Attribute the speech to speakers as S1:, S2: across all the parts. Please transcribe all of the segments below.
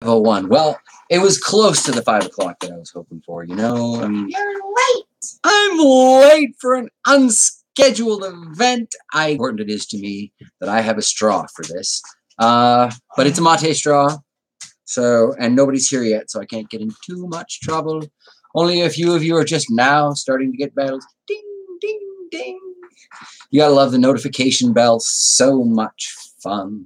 S1: 5:01. Well, it was close to the 5 o'clock that I was hoping for, you know? I mean,
S2: You're late.
S1: I'm late for an unscheduled event. How important it is to me that I have a straw for this. But it's a mate straw. So, and nobody's here yet, so I can't get in too much trouble. Only a few of you are just now starting to get bells. Ding, ding, ding. You gotta love the notification bell. So much fun.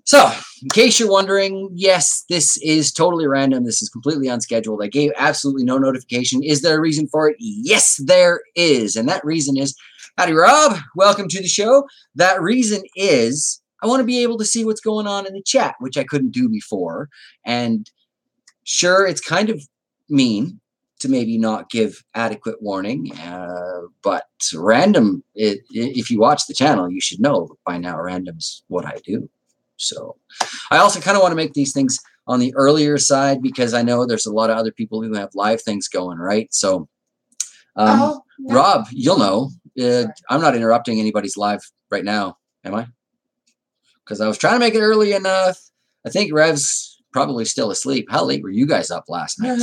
S1: So, in case you're wondering, yes, this is totally random. This is completely unscheduled. I gave absolutely no notification. Is there a reason for it? Yes, there is. And that reason is, howdy, Rob. Welcome to the show. That reason is I want to be able to see what's going on in the chat, which I couldn't do before. And sure, it's kind of mean to maybe not give adequate warning, but random, if you watch the channel, you should know by now random's what I do. So I also kind of want to make these things on the earlier side because I know there's a lot of other people who have live things going, right? So,
S2: No.
S1: Rob, you'll know. I'm not interrupting anybody's live right now, am I? Because I was trying to make it early enough. I think Rev's probably still asleep. How late were you guys up last night?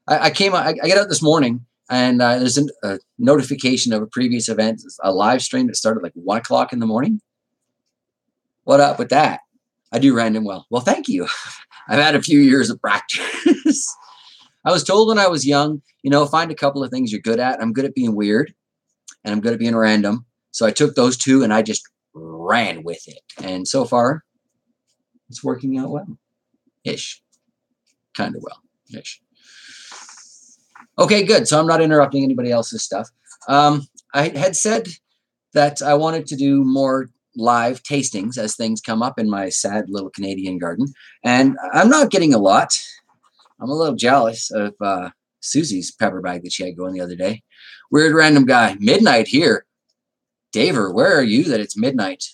S1: I get out this morning and there's a notification of a previous event, a live stream that started like 1 o'clock in the morning. What up with that? I do random well. Well, thank you. I've had a few years of practice. I was told when I was young, you know, find a couple of things you're good at. I'm good at being weird and I'm good at being random. So I took those two and I just ran with it. And so far, it's working out well. Ish. Kind of well. Ish. Okay, good. So I'm not interrupting anybody else's stuff. I had said that I wanted to do more live tastings as things come up in my sad little Canadian garden. And I'm not getting a lot. I'm a little jealous of Susie's pepper bag that she had going the other day. Weird random guy. Midnight here. Daver, where are you that it's midnight?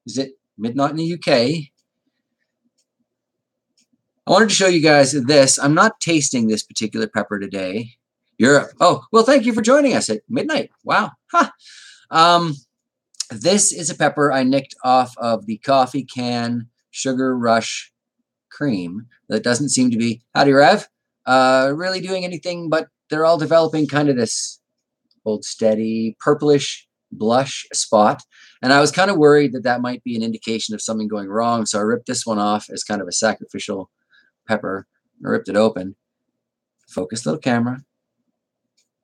S1: Is it midnight in the UK? I wanted to show you guys this. I'm not tasting this particular pepper today. Europe. Oh, well, thank you for joining us at midnight. Wow. Huh. This is a pepper I nicked off of the Coffee Can Sugar Rush cream that doesn't seem to be, howdy Rev, really doing anything, but they're all developing kind of this old steady purplish blush spot. And I was kind of worried that that might be an indication of something going wrong. So I ripped this one off as kind of a sacrificial pepper. I ripped it open. Focus little camera.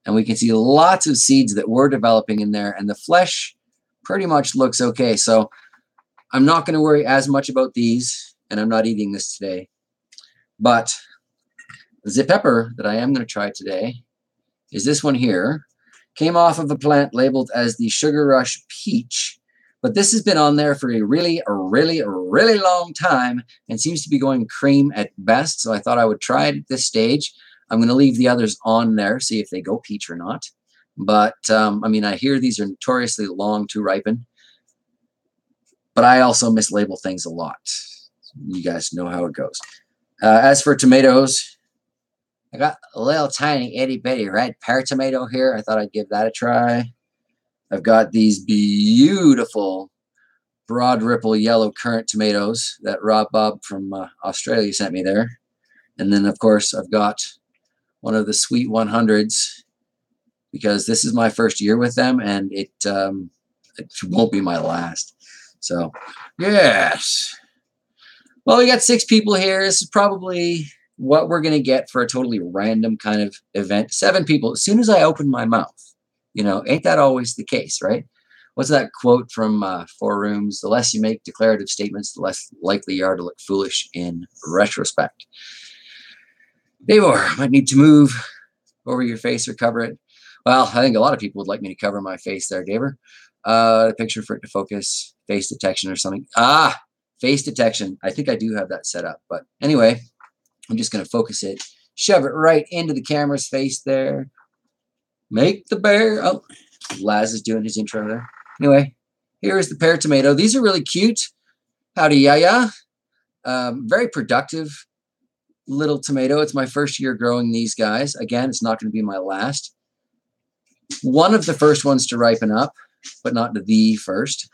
S1: And we can see lots of seeds that were developing in there. And the flesh pretty much looks okay. So I'm not going to worry as much about these. And I'm not eating this today. But the pepper that I am going to try today is this one here. Came off of a plant labeled as the Sugar Rush Peach. But this has been on there for a really long time and seems to be going cream at best. So I thought I would try it at this stage. I'm going to leave the others on there, see if they go peach or not. But, I mean, I hear these are notoriously long to ripen. But I also mislabel things a lot. You guys know how it goes. As for tomatoes, I got a little tiny itty-bitty red pear tomato here. I thought I'd give that a try. I've got these beautiful broad ripple yellow currant tomatoes that Rob Bob from Australia sent me there. And then, of course, I've got one of the Sweet 100s because this is my first year with them and it won't be my last. So, yes. Well, we got 6 people here. This is probably what we're going to get for a totally random kind of event. 7 people. As soon as I open my mouth, you know, ain't that always the case, right? What's that quote from Four Rooms? The less you make declarative statements, the less likely you are to look foolish in retrospect. Davor, might need to move over your face or cover it. Well, I think a lot of people would like me to cover my face there, Davor. A picture for it to focus, face detection or something. Ah, face detection. I think I do have that set up. But anyway, I'm just going to focus it. Shove it right into the camera's face there. Make the bear. Oh, Laz is doing his intro there. Anyway, here is the pear tomato. These are really cute. Howdy, yaya. Very productive little tomato. It's my first year growing these guys. Again, it's not going to be my last. One of the first ones to ripen up, but not the first.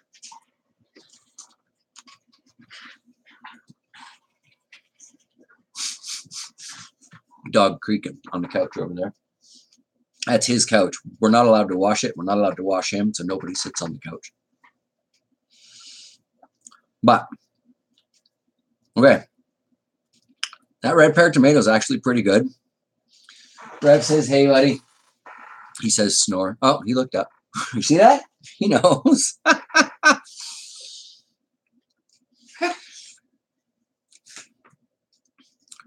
S1: dog creaking on the couch over there. That's his couch. We're not allowed to wash it. We're not allowed to wash him, so nobody sits on the couch. But, okay. That red pear tomato is actually pretty good. Rev says, hey, buddy. He says, snore. Oh, he looked up. You see that? He knows.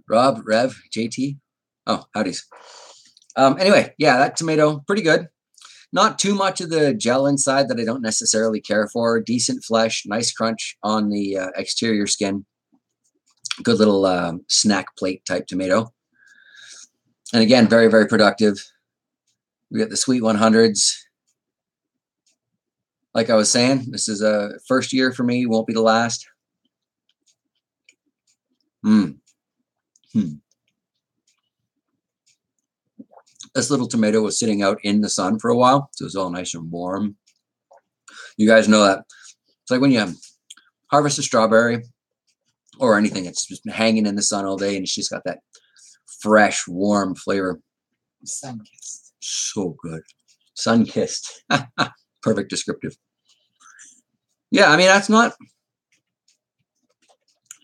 S1: Rob, Rev, JT. Oh, howdies. Anyway, yeah, that tomato, pretty good. Not too much of the gel inside that I don't necessarily care for. Decent flesh, nice crunch on the exterior skin. Good little snack plate type tomato. And again, very, very productive. We got the Sweet 100s. Like I was saying, this is a first year for me. Won't be the last. This little tomato was sitting out in the sun for a while, so it was all nice and warm. You guys know that. It's like when you harvest a strawberry or anything, it's just been hanging in the sun all day, and it's just got that fresh, warm flavor.
S2: Sun-kissed.
S1: So good. Sun-kissed. Perfect descriptive. Yeah, I mean, that's not...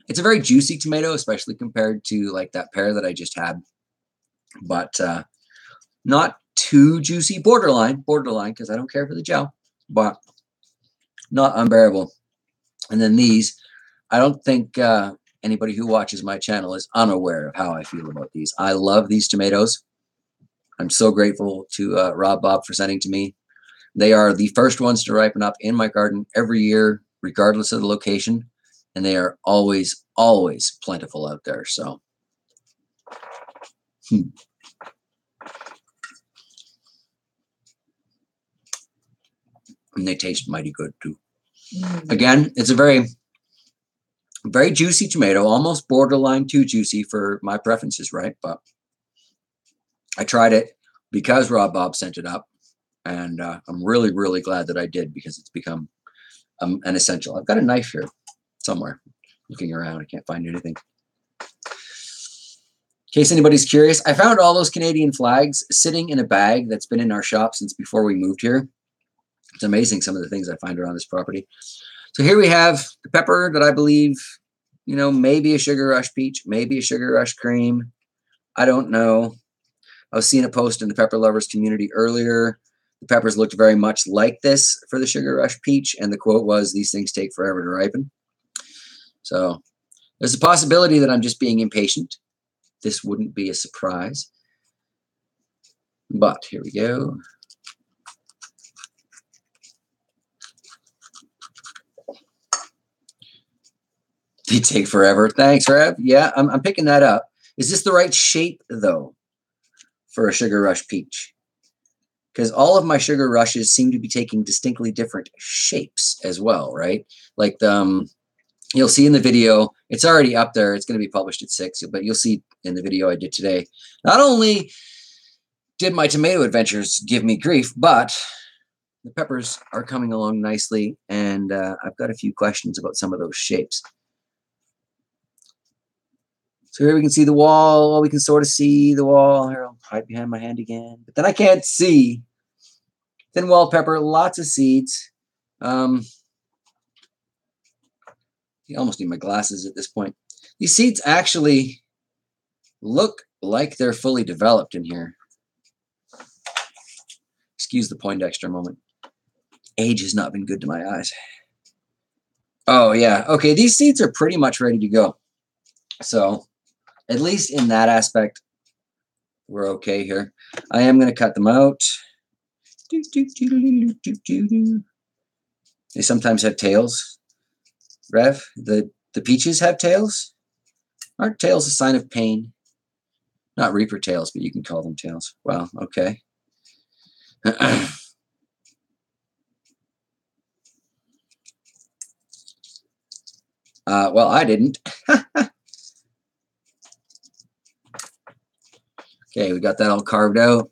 S1: It's a very juicy tomato, especially compared to like that pear that I just had. But not too juicy. Borderline, because I don't care for the gel. But not unbearable. And then these, I don't think anybody who watches my channel is unaware of how I feel about these. I love these tomatoes. I'm so grateful to Rob Bob for sending to me. They are the first ones to ripen up in my garden every year, regardless of the location. And they are always, always plentiful out there. So, And they taste mighty good too. Again, it's a very, very juicy tomato, almost borderline too juicy for my preferences, right? But I tried it because Rob Bob sent it up. And I'm really, really glad that I did, because it's become an essential. I've got a knife here somewhere. Looking around, I can't find anything. In case anybody's curious, I found all those Canadian flags sitting in a bag that's been in our shop since before we moved here. It's amazing some of the things I find around this property. So here we have the pepper that I believe, you know, maybe a Sugar Rush peach, maybe a Sugar Rush cream. I don't know. I was seeing a post in the pepper lovers community earlier. The peppers looked very much like this for the Sugar Rush peach, and the quote was, "These things take forever to ripen." So there's a possibility that I'm just being impatient. This wouldn't be a surprise. But here we go. They take forever. Thanks, Rev. Yeah, I'm picking that up. Is this the right shape, though, for a Sugar Rush peach? Because all of my Sugar Rushes seem to be taking distinctly different shapes as well, right? Like you'll see in the video, it's already up there. It's going to be published at 6, but you'll see in the video I did today. Not only did my tomato adventures give me grief, but the peppers are coming along nicely, and I've got a few questions about some of those shapes. So here we can see the wall. We can sort of see the wall. Here, I'll hide behind my hand again. But then I can't see. Thin wall pepper, lots of seeds. You almost need my glasses at this point. These seeds actually look like they're fully developed in here. Excuse the Poindexter moment. Age has not been good to my eyes. Oh, yeah. Okay, these seeds are pretty much ready to go. So at least in that aspect, we're okay here. I am going to cut them out. They sometimes have tails. Rev, the peaches have tails? Aren't tails a sign of pain? Not reaper tails, but you can call them tails. Wow, okay. Well, I didn't. Okay, we got that all carved out.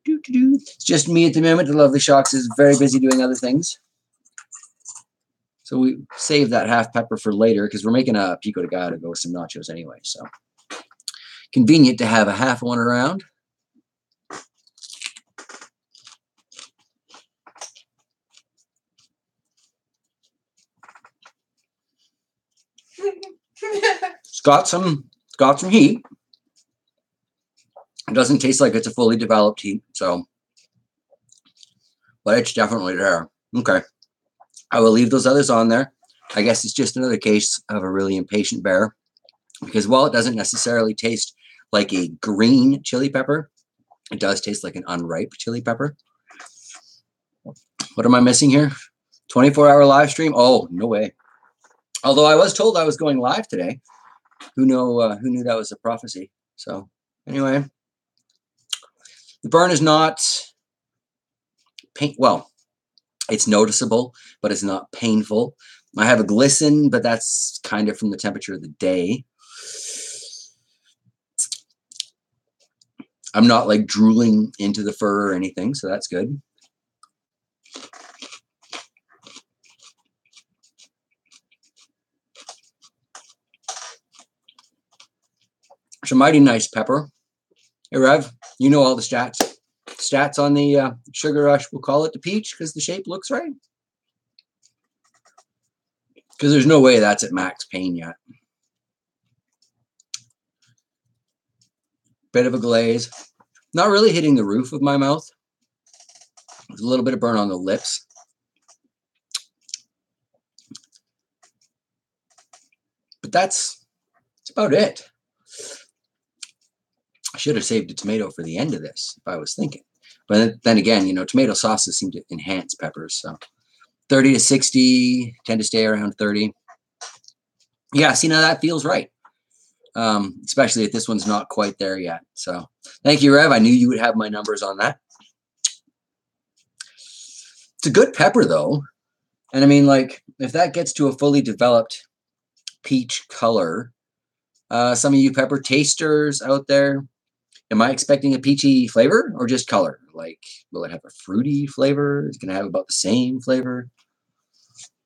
S1: It's just me at the moment. The Lovely Shocks is very busy doing other things. So we saved that half pepper for later because we're making a pico de gallo to go with some nachos anyway. So Convenient to have a half one around. It's got some heat. It doesn't taste like it's a fully developed heat, so, but it's definitely there. Okay, I will leave those others on there. I guess it's just another case of a really impatient bear, because while it doesn't necessarily taste like a green chili pepper, it does taste like an unripe chili pepper. What am I missing here? 24-hour live stream? Oh, no way. Although I was told I was going live today. Who knew that was a prophecy? So anyway, the burn is not well, it's noticeable, but it's not painful. I have a glisten, but that's kind of from the temperature of the day. I'm not like drooling into the fur or anything, so that's good. It's a mighty nice pepper. Hey, Rev, you know all the stats. Stats on the Sugar Rush, we'll call it the peach because the shape looks right. Because there's no way that's at max pain yet. Bit of a glaze. Not really hitting the roof of my mouth. There's a little bit of burn on the lips. But that's about it. I should have saved a tomato for the end of this if I was thinking. But then again, you know, tomato sauces seem to enhance peppers. So 30 to 60, tend to stay around 30. Yeah, see, now that feels right. Especially if this one's not quite there yet. So thank you, Rev. I knew you would have my numbers on that. It's a good pepper, though. And I mean, like, if that gets to a fully developed peach color, some of you pepper tasters out there, am I expecting a peachy flavor or just color? Like, will it have a fruity flavor? It's going to have about the same flavor.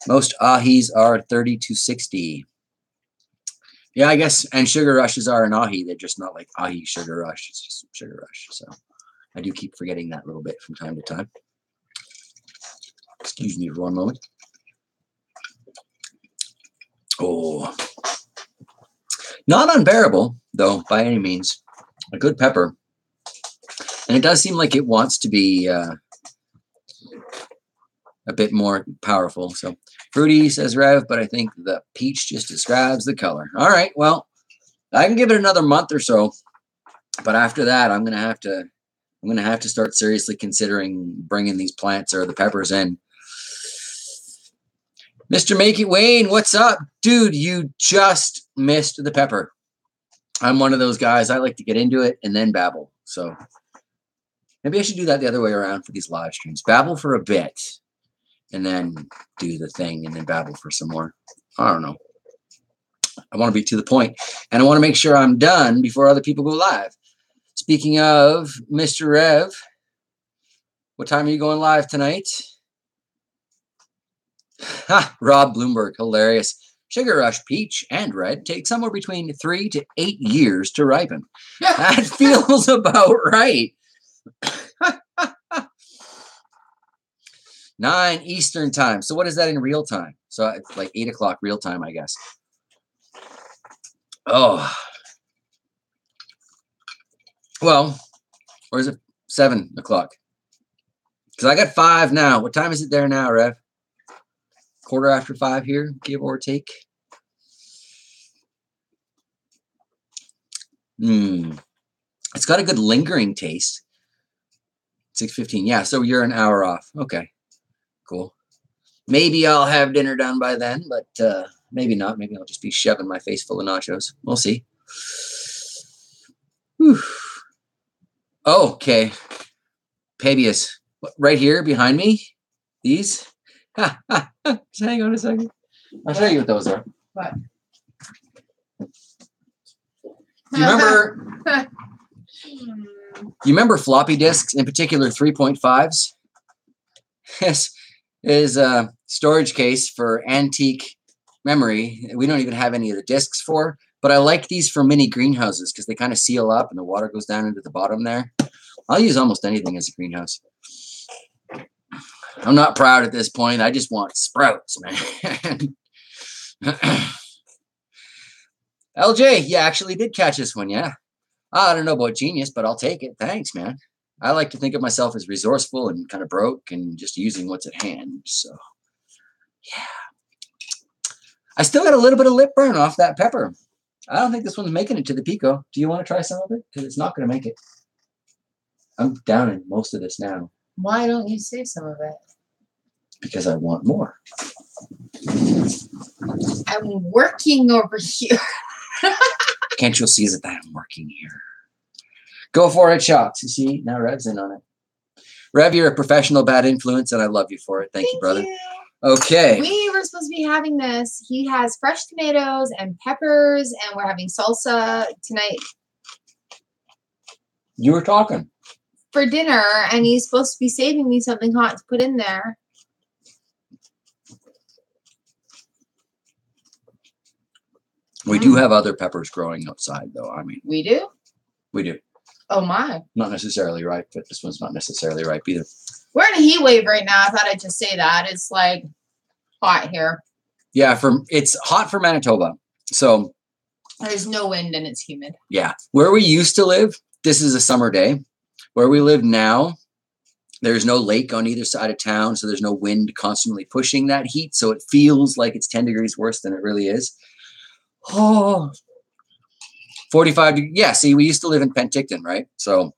S1: Most ahis are 30 to 60. Yeah, I guess, and Sugar Rushes are an ahi. They're just not like ahi Sugar Rush. It's just Sugar Rush. So I do keep forgetting that little bit from time to time. Excuse me for one moment. Oh, not unbearable, though, by any means. A good pepper. And it does seem like it wants to be a bit more powerful. So fruity, says Rev, but I think the peach just describes the color. All right, well, I can give it another month or so, but after that, I'm gonna have to start seriously considering bringing these plants or the peppers in. Mr. Make It Wayne, what's up? Dude, you just missed the pepper. I'm one of those guys. I like to get into it and then babble. So maybe I should do that the other way around for these live streams. Babble for a bit and then do the thing and then babble for some more. I don't know. I want to be to the point, and I want to make sure I'm done before other people go live. Speaking of Mr. Rev, what time are you going live tonight? Ha, Rob Bloomberg, hilarious. Sugar Rush Peach and Red take somewhere between 3 to 8 years to ripen. That feels about right. 9 Eastern time. So what is that in real time? So it's like 8 o'clock real time, I guess. Oh. Well, or is it 7 o'clock? Because I got 5 now. What time is it there now, Rev? 5:15 here, give or take. It's got a good lingering taste. 6:15. Yeah, so you're an hour off. Okay, cool. Maybe I'll have dinner done by then, but maybe not. Maybe I'll just be shoving my face full of nachos. We'll see. Whew. Okay. Pabius. Right here behind me. These. Just hang on a second. I'll show you what those are.
S2: What?
S1: You remember floppy disks, in particular 3.5s? This is a storage case for antique memory. We don't even have any of the disks for, But I like these for mini greenhouses because they kind of seal up and the water goes down into the bottom there. I'll use almost anything as a greenhouse. I'm not proud at this point. I just want sprouts, man. LJ, you actually did catch this one, yeah. I don't know about genius, but I'll take it. Thanks, man. I like to think of myself as resourceful and kind of broke and just using what's at hand. So, yeah. I still got a little bit of lip burn off that pepper. I don't think this one's making it to the pico. Do you want to try some of it? Because it's not going to make it. I'm down in most of this now.
S2: Why don't you save some of it?
S1: Because I want more.
S2: I'm working over here.
S1: Can't you see that I'm working here? Go for it, shots. You see, now Rev's in on it. Rev, you're a professional bad influence, and I love you for it. Thank you, brother. Okay.
S2: We were supposed to be having this. He has fresh tomatoes and peppers, and we're having salsa tonight
S1: You were talking.
S2: for dinner, and he's supposed to be saving me something hot to put in there.
S1: We do have other peppers growing outside, though. I mean,
S2: We do?
S1: we do.
S2: Oh, my.
S1: Not necessarily ripe, but this one's not necessarily ripe either.
S2: We're in a heat wave right now. I thought I'd just say that. It's like hot here.
S1: Yeah, it's hot for Manitoba. So,
S2: There's no wind and it's humid.
S1: yeah. Where we used to live, this is a summer day. Where we live now, there's no lake on either side of town, so there's no wind constantly pushing that heat, so it feels like it's 10 degrees worse than it really is. Oh, 45 degrees. Yeah, see, we used to live in Penticton, right? So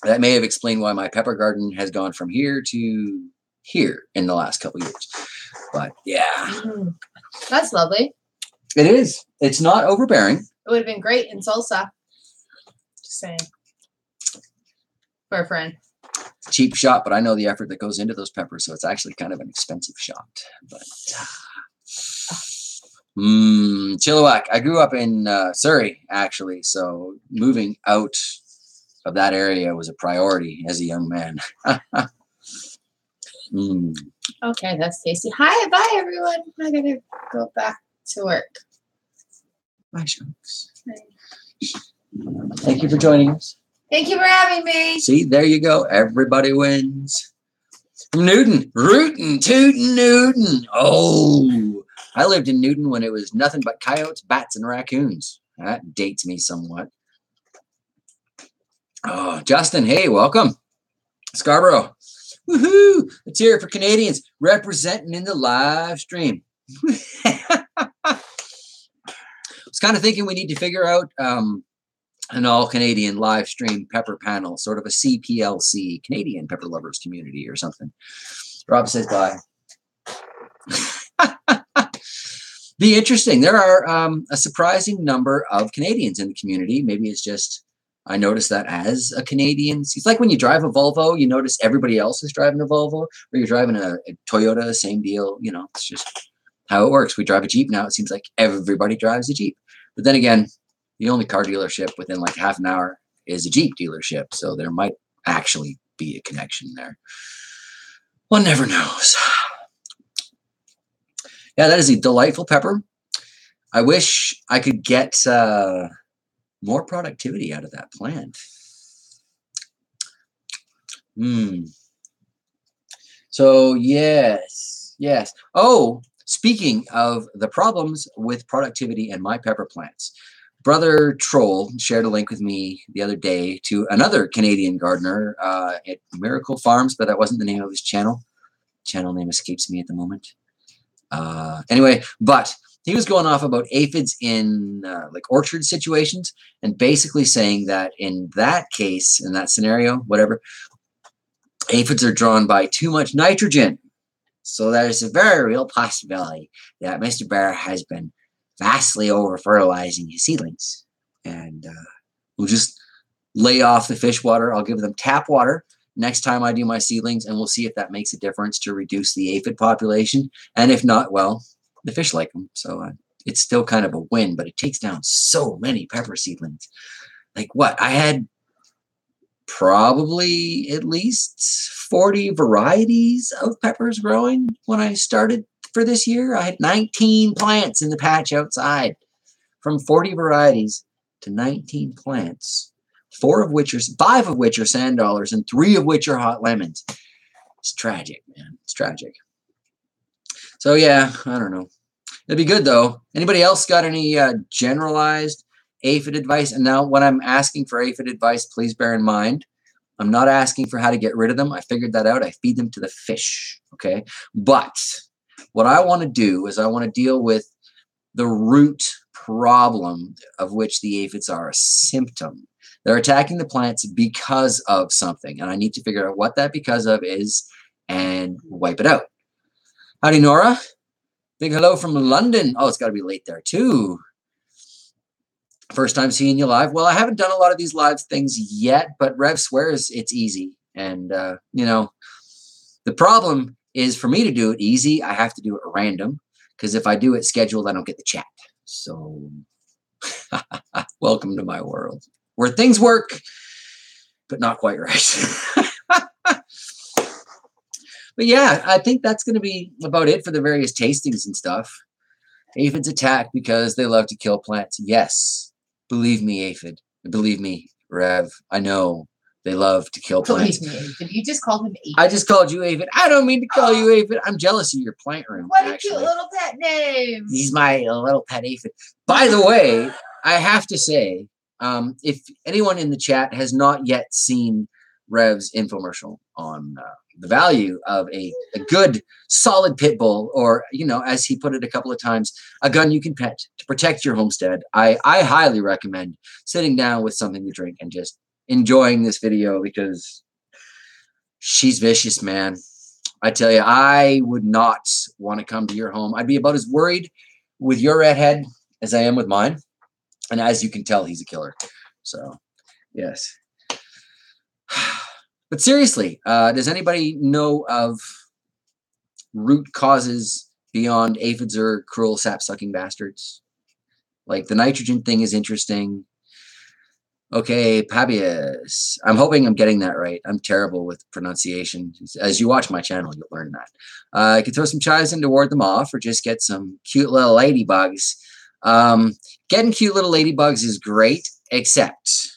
S1: that may have explained why my pepper garden has gone from here to here in the last couple of years. But yeah,
S2: That's lovely.
S1: it is. It's not overbearing.
S2: It would have been great in salsa. Just saying. For a friend.
S1: Cheap shot, but I know the effort that goes into those peppers, so it's actually kind of an expensive shot. But Chilliwack. I grew up in Surrey, actually, so moving out of that area was a priority as a young man.
S2: Okay, that's tasty. Hi, bye everyone. I gotta go back to work.
S1: Bye, Sharks. Thank you for joining us.
S2: Thank you for having me.
S1: See, there you go. Everybody wins. From Newton, rootin', tootin', Newton. Oh, I lived in Newton when it was nothing but coyotes, bats, and raccoons. That dates me somewhat. Oh, Justin, hey, welcome. Scarborough. Woohoo! Let's hear it for Canadians representing in the live stream. I was kind of thinking we need to figure out an all-Canadian live stream pepper panel, sort of a CPLC, Canadian Pepper Lovers Community or something. Rob says bye. Be interesting. There are a surprising number of Canadians in the community. Maybe it's just I noticed that as a Canadian. It's like when you drive a Volvo, you notice everybody else is driving a Volvo, or you're driving a Toyota, same deal. You know, it's just how it works. We drive a Jeep now. It seems like everybody drives a Jeep. But then again, the only car dealership within like half an hour is a Jeep dealership. So there might actually be a connection there. One never knows. Yeah, that is a delightful pepper. I wish I could get more productivity out of that plant. So yes. Oh, speaking of the problems with productivity and my pepper plants, Brother Troll shared a link with me the other day to another Canadian gardener at Miracle Farms, but that wasn't the name of his channel. Channel name escapes me at the moment. Anyway, but he was going off about aphids in like orchard situations and basically saying that in that case, in that scenario, whatever, aphids are drawn by too much nitrogen. So there's a very real possibility that Mr. Bear has been vastly over fertilizing his seedlings. And we'll just lay off the fish water. I'll give them tap water next time I do my seedlings, and we'll see if that makes a difference to reduce the aphid population. And if not, well, the fish like them. So it's still kind of a win, but it takes down so many pepper seedlings. Like what? I had probably at least 40 varieties of peppers growing when I started for this year. I had 19 plants in the patch outside. from 40 varieties to 19 plants, 5 of which are sand dollars and 3 of which are hot lemons. It's tragic, man. It's tragic. So yeah, I don't know. It'd be good though. Anybody else got any generalized aphid advice? And now when I'm asking for aphid advice, please bear in mind, I'm not asking for how to get rid of them. I figured that out. I feed them to the fish, okay? But what I want to do is I want to deal with the root problem of which the aphids are a symptom. They're attacking the plants because of something, and I need to figure out what that because of is and wipe it out. Howdy, Nora. Big hello from London. Oh, it's got to be late there too. First time seeing you live. Well, I haven't done a lot of these live things yet, but Rev swears it's easy. And, you know, the problem is for me to do it easy, I have to do it random. Because if I do it scheduled, I don't get the chat. So, welcome to my world where things work, but not quite right. But yeah, I think that's going to be about it for the various tastings and stuff. Aphids attack because they love to kill plants. Yes. Believe me, aphid. Believe me, Rev. I know they love to kill plants.
S2: Believe me, aphid. You just called him aphid.
S1: I just called you aphid. I don't mean to call you aphid. I'm jealous of your plant room.
S2: What a cute little pet name.
S1: He's my little pet aphid. By the way, I have to say, if anyone in the chat has not yet seen Rev's infomercial on the value of a good, solid pit bull, or, you know, as he put it a couple of times, a gun you can pet to protect your homestead, I highly recommend sitting down with something to drink and just enjoying this video because she's vicious, man. I tell you, I would not want to come to your home. I'd be about as worried with your redhead as I am with mine. And as you can tell, he's a killer. So, yes. But seriously, does anybody know of root causes beyond aphids or cruel sap-sucking bastards? Like the nitrogen thing is interesting. Okay, Pabius. I'm hoping I'm getting that right. I'm terrible with pronunciation. As you watch my channel, you'll learn that. I could throw some chives in to ward them off or just get some cute little ladybugs. Getting cute little ladybugs is great, except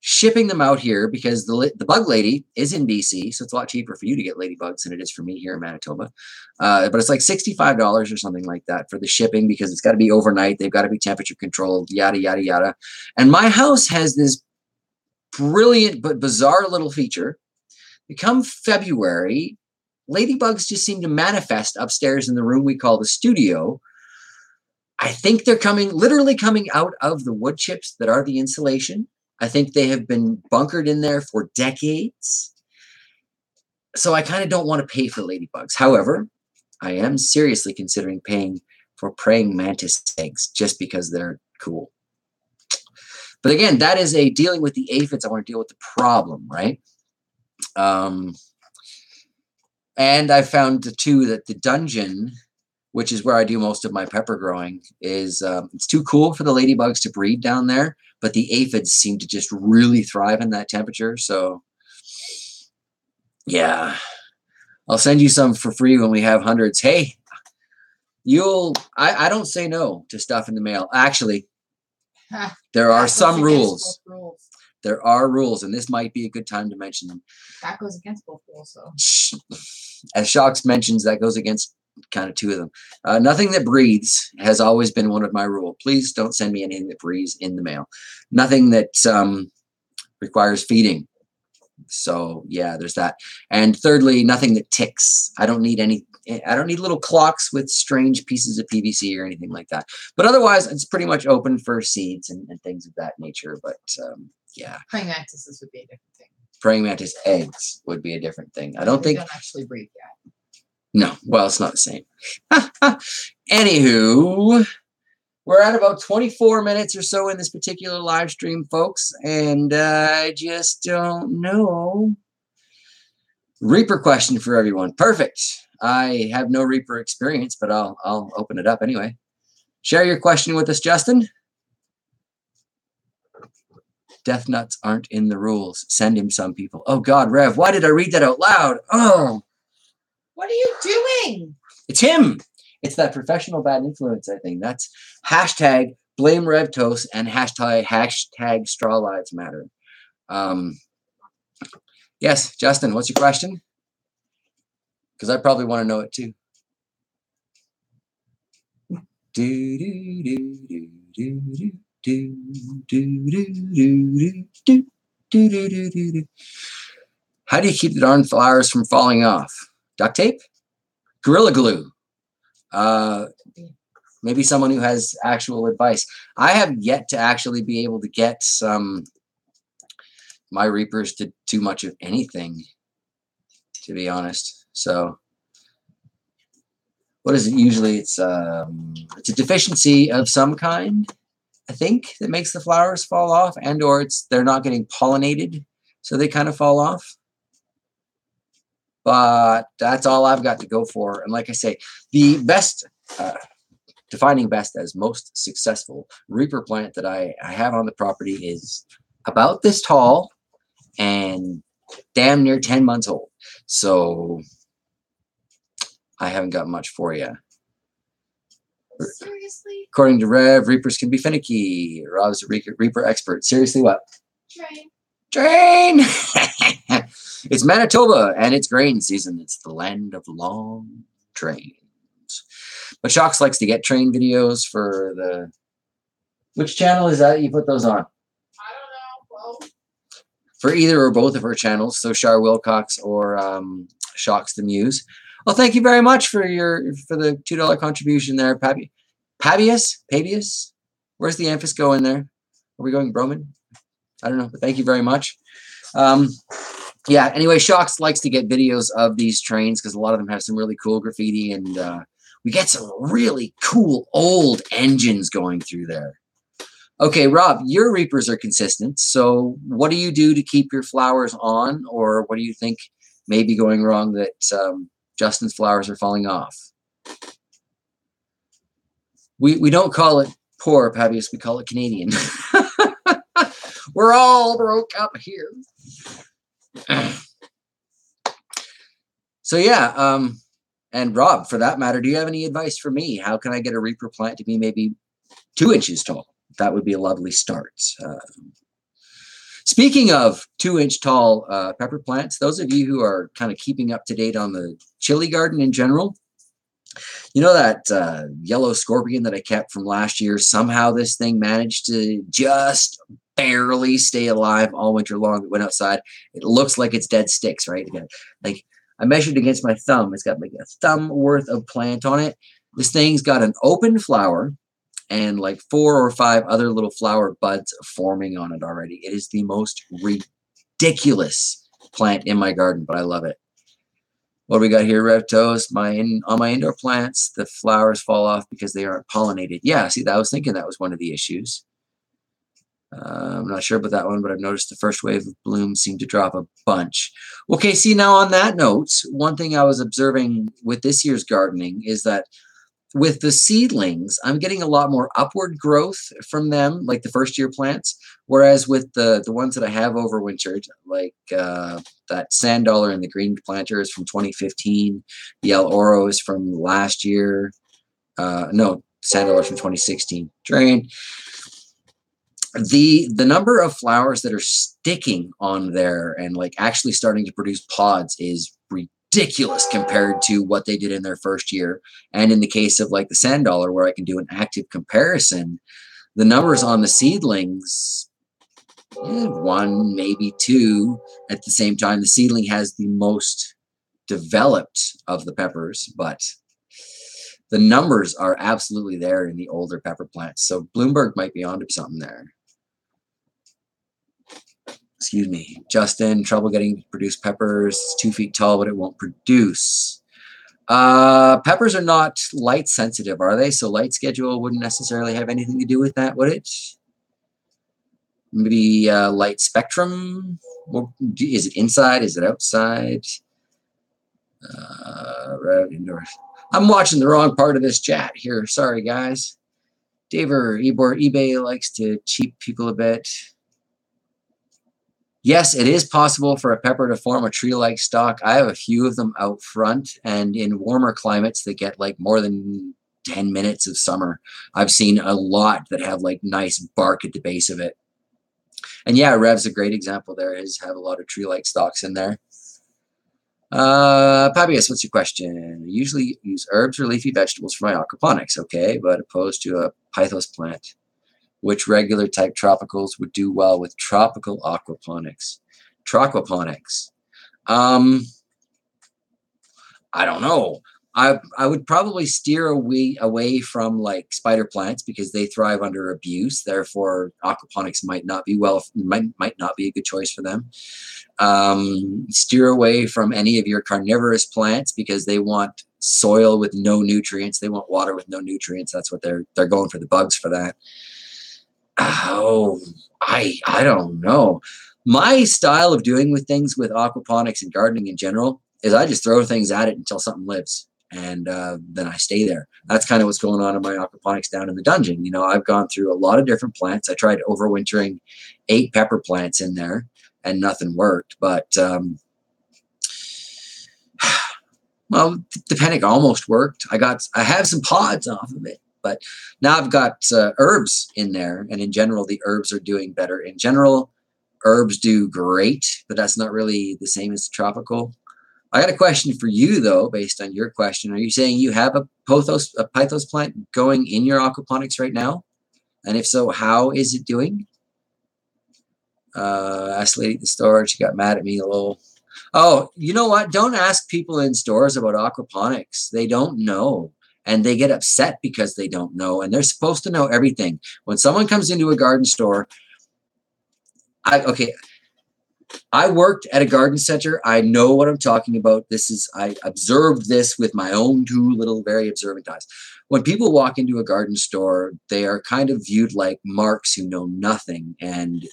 S1: shipping them out here because the bug lady is in BC, so it's a lot cheaper for you to get ladybugs than it is for me here in Manitoba. But it's like $65 or something like that for the shipping because it's got to be overnight. They've got to be temperature controlled, yada, yada, yada. And my house has this brilliant but bizarre little feature. Come February, ladybugs just seem to manifest upstairs in the room we call the studio. I think they're literally coming out of the wood chips that are the insulation. I think they have been bunkered in there for decades. So I kind of don't want to pay for ladybugs. However, I am seriously considering paying for praying mantis eggs just because they're cool. But again, that is dealing with the aphids. I want to deal with the problem, right? And I found too that the dungeon, which is where I do most of my pepper growing, is it's too cool for the ladybugs to breed down there. But the aphids seem to just really thrive in that temperature. So, yeah. I'll send you some for free when we have hundreds. Hey, I don't say no to stuff in the mail. Actually, there are some rules. There are rules, and this might be a good time to mention them.
S2: That goes against both rules, though.
S1: As Shocks mentions, that goes against kind of 2 of them. Nothing that breathes has always been one of my rules. Please don't send me anything that breathes in the mail. Nothing that requires feeding. So yeah, there's that. And thirdly, nothing that ticks. I don't need little clocks with strange pieces of PVC or anything like that. But otherwise, it's pretty much open for seeds and things of that nature. But yeah.
S2: Praying mantises would be a different thing.
S1: Praying mantis eggs would be a different thing. I don't
S2: they
S1: think
S2: don't actually breed yet.
S1: No, well, it's not the same. Anywho, we're at about 24 minutes or so in this particular live stream, folks, and I just don't know. Reaper question for everyone. Perfect. I have no Reaper experience, but I'll open it up anyway. Share your question with us, Justin. Death nuts aren't in the rules. Send him some people. Oh, God, Rev, why did I read that out loud? Oh.
S2: What are you doing?
S1: It's him. It's that professional bad influence, I think. That's hashtag blame RevToast and hashtag Straw Lives Matter. Yes, Justin, what's your question? Because I probably want to know it too. How do you keep the darn flowers from falling off? Duct tape? Gorilla Glue? Maybe someone who has actual advice. I have yet to actually be able to get my reapers to too much of anything, to be honest. So what is it usually? It's a deficiency of some kind, I think, that makes the flowers fall off, and or they're not getting pollinated, so they kind of fall off. But that's all I've got to go for. And like I say, the best, defining best as most successful reaper plant that I have on the property is about this tall and damn near 10 months old. So I haven't got much for you.
S2: Seriously?
S1: According to Rev, reapers can be finicky. Rob's a reaper expert. Seriously, what? Train! It's Manitoba, and it's grain season. It's the land of long trains. But Shocks likes to get train videos for the... Which channel is that you put those on?
S2: I don't know. Well,
S1: for either or both of her channels, so Char Wilcox or Shocks the Muse. Well, thank you very much for the $2 contribution there, Pabius. Where's the emphasis go in there? Are we going Broman? I don't know, but thank you very much. Yeah, anyway, Shocks likes to get videos of these trains because a lot of them have some really cool graffiti, and we get some really cool old engines going through there. Okay, Rob, your reapers are consistent, so what do you do to keep your flowers on, or what do you think may be going wrong that Justin's flowers are falling off? We don't call it poor, Pabius, we call it Canadian. We're all broke up here. So yeah, and Rob, for that matter, do you have any advice for me? How can I get a reaper plant to be maybe 2 inches tall? That would be a lovely start. Speaking of 2-inch tall pepper plants, those of you who are kind of keeping up to date on the chili garden in general, you know that yellow scorpion that I kept from last year? Somehow this thing managed to just barely stay alive all winter long. It went outside. It looks like it's dead sticks, right? Like I measured against my thumb. It's got like a thumb worth of plant on it. This thing's got an open flower and like 4 or 5 other little flower buds forming on it already. It is the most ridiculous plant in my garden, but I love it. What do we got here, RevToast? On my indoor plants, the flowers fall off because they aren't pollinated. Yeah, see, I was thinking that was one of the issues. I'm not sure about that one, but I've noticed the first wave of blooms seem to drop a bunch. Okay, see, now on that note, one thing I was observing with this year's gardening is that with the seedlings, I'm getting a lot more upward growth from them, like the first year plants, whereas with the ones that I have overwintered, like that Sand Dollar and the Green Planter is from 2015, the El Oro is from last year, no, Sand Dollar is from 2016. Drain. The number of flowers that are sticking on there and like actually starting to produce pods is ridiculous compared to what they did in their first year. And in the case of like the Sand Dollar, where I can do an active comparison, the numbers on the seedlings, 1, maybe 2 at the same time. The seedling has the most developed of the peppers, but the numbers are absolutely there in the older pepper plants. So Bloomberg might be onto something there. Excuse me, Justin, trouble getting produced peppers. It's 2 feet tall, but it won't produce. Peppers are not light sensitive, are they? So light schedule wouldn't necessarily have anything to do with that, would it? Maybe light spectrum? Is it inside? Is it outside? Indoors. I'm watching the wrong part of this chat here. Sorry, guys. eBay likes to cheat people a bit. Yes, it is possible for a pepper to form a tree-like stalk. I have a few of them out front, and in warmer climates, they get like more than 10 minutes of summer. I've seen a lot that have like nice bark at the base of it. And yeah, Rev's a great example there. His have a lot of tree-like stalks in there. Pabius, what's your question? I usually use herbs or leafy vegetables for my aquaponics, okay, but opposed to a pythos plant. Which regular type tropicals would do well with tropical aquaponics? Troquaponics. I don't know. I would probably steer away from like spider plants because they thrive under abuse. Therefore, aquaponics might not be a good choice for them. Steer away from any of your carnivorous plants because they want soil with no nutrients. They want water with no nutrients. That's what they're going for, the bugs for that. Oh, I don't know. My style of doing with things with aquaponics and gardening in general is I just throw things at it until something lives, and then I stay there. That's kind of what's going on in my aquaponics down in the dungeon. You know, I've gone through a lot of different plants. I tried overwintering 8 pepper plants in there, and nothing worked. But well, the panic almost worked. I have some pods off of it. But now I've got herbs in there, and in general, the herbs are doing better. In general, herbs do great, but that's not really the same as tropical. I got a question for you, though, based on your question. Are you saying you have a pythos plant going in your aquaponics right now? And if so, how is it doing? Asked lady at the store. She got mad at me a little. Oh, you know what? Don't ask people in stores about aquaponics. They don't know. And they get upset because they don't know, and they're supposed to know everything. When someone comes into a garden store, I worked at a garden center. I know what I'm talking about. I observed this with my own 2 little very observant eyes. When people walk into a garden store, they are kind of viewed like marks who know nothing. And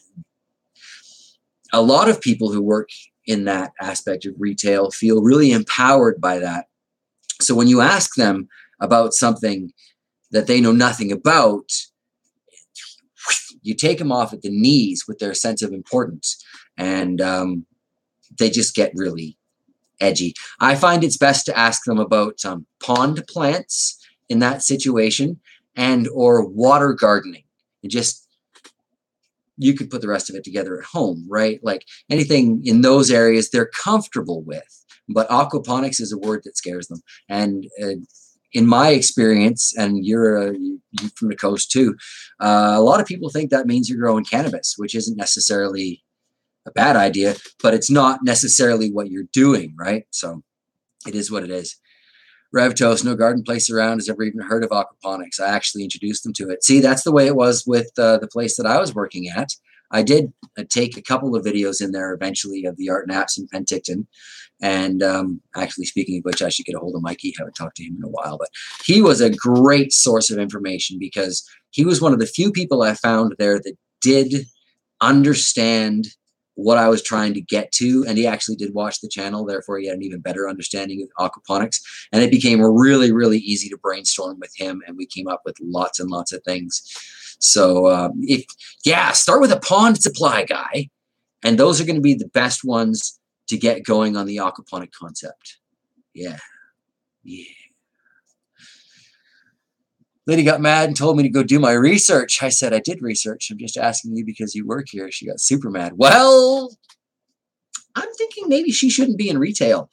S1: a lot of people who work in that aspect of retail feel really empowered by that. So when you ask them about something that they know nothing about, you take them off at the knees with their sense of importance, and they just get really edgy. I find it's best to ask them about pond plants in that situation, and or water gardening. And just, you could put the rest of it together at home, right? Like anything in those areas they're comfortable with. But aquaponics is a word that scares them. And in my experience, and you're from the coast too, a lot of people think that means you're growing cannabis, which isn't necessarily a bad idea, but it's not necessarily what you're doing, right? So it is what it is. Rev Toast, no garden place around has ever even heard of aquaponics. I actually introduced them to it. See, that's the way it was with the place that I was working at. I did take a couple of videos in there eventually of the Art Naps in Penticton. And actually, speaking of which, I should get a hold of Mikey. Haven't talked to him in a while, but he was a great source of information because he was one of the few people I found there that did understand what I was trying to get to, and he actually did watch the channel. Therefore, he had an even better understanding of aquaponics, and it became really, really easy to brainstorm with him, and we came up with lots and lots of things. So, start with a pond supply guy, and those are going to be the best ones to get going on the aquaponic concept. Yeah. Lady got mad and told me to go do my research. I said, I did research. I'm just asking you because you work here. She got super mad. Well, I'm thinking maybe she shouldn't be in retail.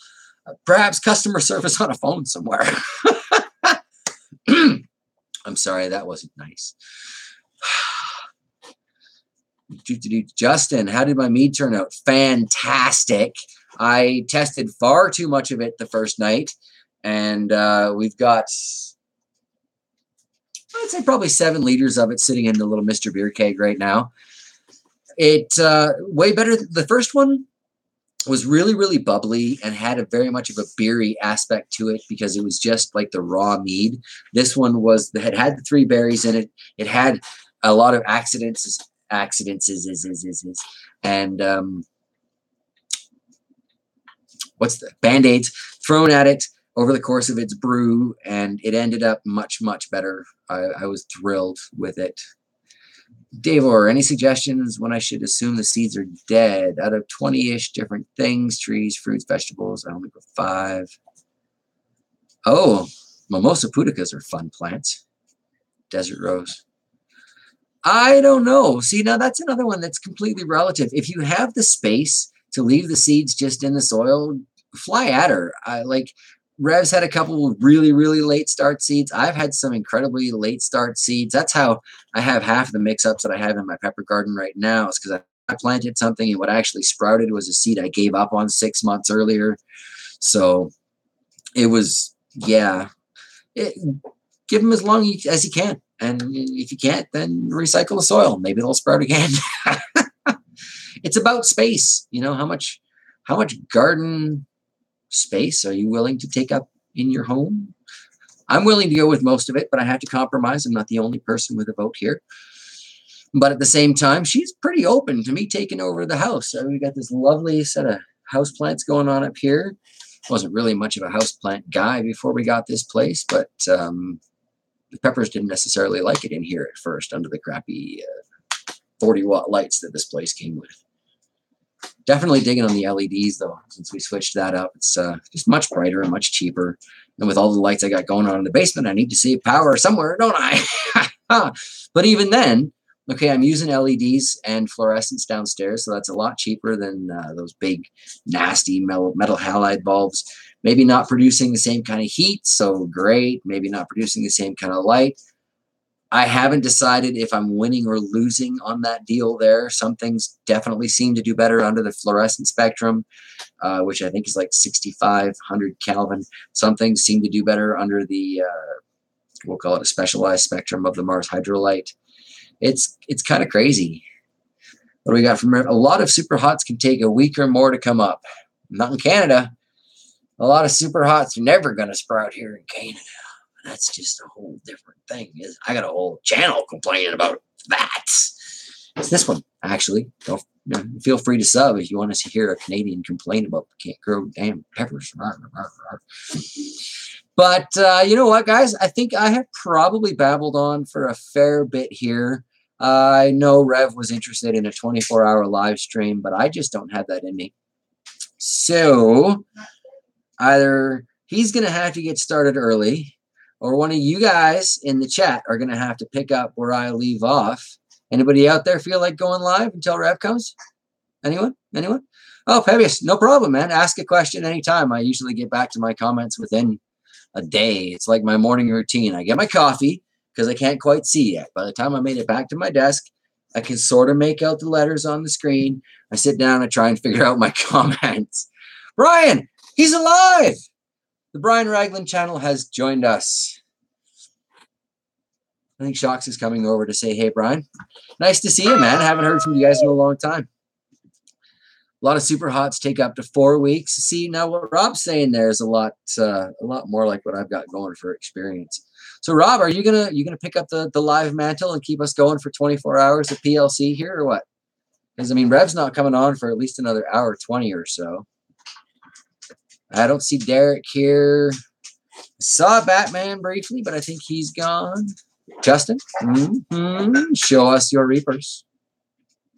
S1: Perhaps customer service on a phone somewhere. I'm sorry, that wasn't nice. Justin, how did my mead turn out? Fantastic. I tested far too much of it the first night, and we've got, I'd say, probably 7 liters of it sitting in the little Mr. Beer keg right now. It way better. The first one was really, really bubbly and had a very much of a beery aspect to it because it was just like the raw mead. This one had the 3 berries in it. It had a lot of accidents, and Band-Aids thrown at it over the course of its brew, and it ended up much, much better. I was thrilled with it. Davor, any suggestions when I should assume the seeds are dead? Out of 20-ish different things, trees, fruits, vegetables, I only put 5. Oh, Mimosa puticas are fun plants. Desert rose. I don't know. See, now that's another one that's completely relative. If you have the space to leave the seeds just in the soil, fly at her. Rev's had a couple of really, really late start seeds. I've had some incredibly late start seeds. That's how I have half the mix-ups that I have in my pepper garden right now. It's because I planted something and what actually sprouted was a seed I gave up on 6 months earlier. So it was, yeah. Give them as long as you can. And if you can't, then recycle the soil. Maybe it'll sprout again. It's about space. You know, how much garden space are you willing to take up in your home? I'm willing to go with most of it, but I have to compromise. I'm not the only person with a vote here. But at the same time, she's pretty open to me taking over the house. So we got this lovely set of houseplants going on up here. Wasn't really much of a houseplant guy before we got this place, but the peppers didn't necessarily like it in here at first under the crappy 40-watt lights that this place came with. Definitely digging on the LEDs though, since we switched that up. It's just much brighter and much cheaper. And with all the lights I got going on in the basement, I need to save power somewhere, don't I? But even then, okay, I'm using LEDs and fluorescents downstairs, so that's a lot cheaper than those big, nasty metal halide bulbs. Maybe not producing the same kind of heat, so great. Maybe not producing the same kind of light. I haven't decided if I'm winning or losing on that deal there. Some things definitely seem to do better under the fluorescent spectrum, which I think is like 6,500 Kelvin. Some things seem to do better under the, we'll call it a specialized spectrum of the Mars Hydrolite. It's kind of crazy. What do we got from a lot of super hots can take a week or more to come up. Not in Canada. A lot of super hots are never going to sprout here in Canada. That's just a whole different thing. I got a whole channel complaining about that. It's this one, actually. Feel free to sub if you want to hear a Canadian complain about can't grow damn peppers. But you know what, guys? I think I have probably babbled on for a fair bit here. I know Rev was interested in a 24-hour live stream, but I just don't have that in me. So either he's going to have to get started early, or one of you guys in the chat are going to have to pick up where I leave off. Anybody out there feel like going live until Rev comes? Anyone? Anyone? Oh, Pebius, no problem, man. Ask a question anytime. I usually get back to my comments within a day. It's like my morning routine. I get my coffee because I can't quite see yet. By the time I made it back to my desk, I can sort of make out the letters on the screen. I sit down and try and figure out my comments. Brian, he's alive! The Brian Ragland channel has joined us. I think Shocks is coming over to say, hey, Brian. Nice to see you, man. I haven't heard from you guys in a long time. A lot of super hots take up to 4 weeks. See, now what Rob's saying there is a lot more like what I've got going for experience. So, Rob, are you gonna pick up the live mantle and keep us going for 24 hours of PLC here, or what? Because I mean, Rev's not coming on for at least another hour 20 or so. I don't see Derek here. I saw Batman briefly, but I think he's gone. Justin, show us your Reapers.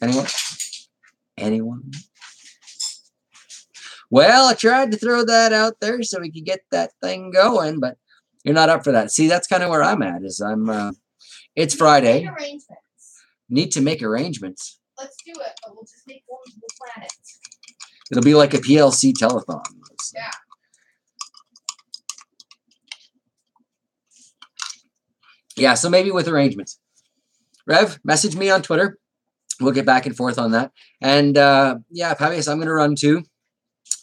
S1: Anyone? Anyone? Well, I tried to throw that out there so we could get that thing going, but you're not up for that. See, that's kind of where I'm at. It's Friday. Need to make arrangements.
S2: Let's do it, but we'll just make one. We'll plan it.
S1: It'll be like a PLC telethon.
S2: Yeah.
S1: Yeah, so maybe with arrangements. Rev, message me on Twitter. We'll get back and forth on that. And yeah, Pavius, I'm going to run too.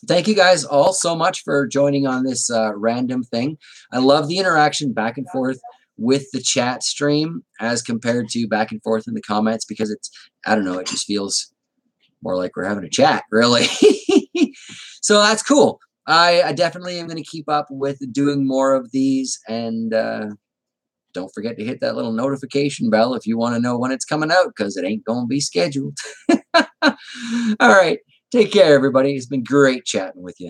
S1: Thank you guys all so much for joining on this random thing. I love the interaction back and forth with the chat stream as compared to back and forth in the comments because it's, I don't know, it just feels more like we're having a chat, really. So that's cool. I definitely am going to keep up with doing more of these, and don't forget to hit that little notification bell if you want to know when it's coming out, because it ain't going to be scheduled. All right. Take care, everybody. It's been great chatting with you.